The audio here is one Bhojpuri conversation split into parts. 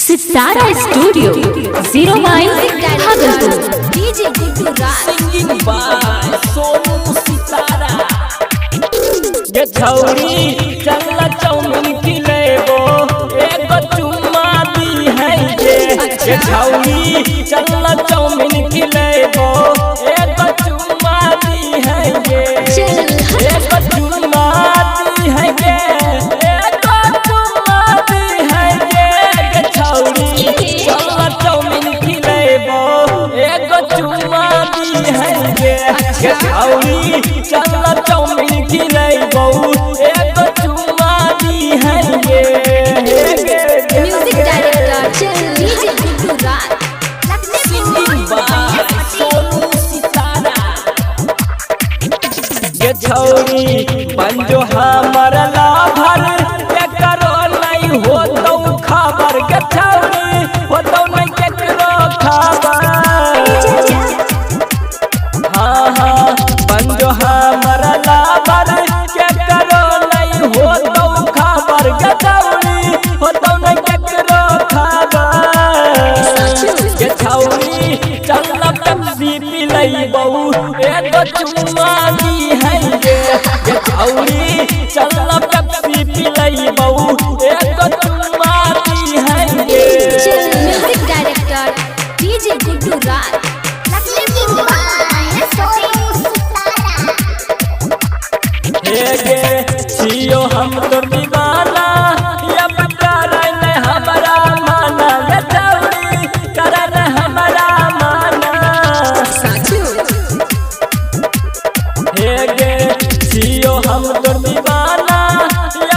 सितारा studio 09 Bhagalpur. DJ Guddu Raj singing by Sonu Sitara. ये छौरी चल चौमिन खिलेबो एक चुम्मा दी है ये छौरी चल चौमिन खिलेबो एक चुम्मा दी है एक चुम्मा दी है एक चुम्मा दी है ये छौरी चल चौमिन खिलेबो एक चुम्मा दी है ये छौरी चल चौमिन खिलेबो एक चुम्मा दी है music director DJ Guddu Raj singing by Sonu Sitara. ये छौरी पंजो हमर लाभर के करो नहीं हो तो खबर के छौरी हो तो नहीं केकरो खबर। हाँ हाँ पंजो हमर लाभर के करो नहीं हो तो खबर के छौरी हो तो नहीं केकरो खबर। ये छौरी चल पेप्सी पिलई बहू एक चुम्मा दी है ये छौरी चल पेप्सी पिलई बहू एक चुम्मा दी है म्यूजिक डायरेक्टर डीजे गुड्डू राज छियो हम तो दीवाना अब करन हमारा माना ये छौरी करन हमारा माना। छियो हम तो दीवाना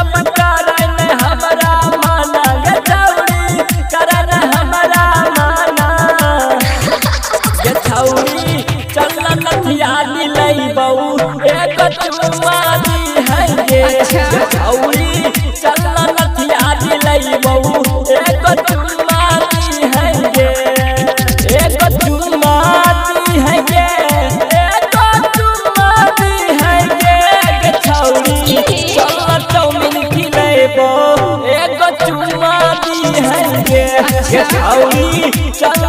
अब करन हमारा माना ये छौरी करन हमारा माना। ये छौरी चल नथिया दिलई बहू एक चुम्मा दी है ये छौरी चल नथिया दिलई बहू एक चुम्मा दी है एक चुम्मा दी है एक चुम्मा दी है ये छौरी चल चौमिन खिलेबो एक चुम्मा दी है ये छौरी चल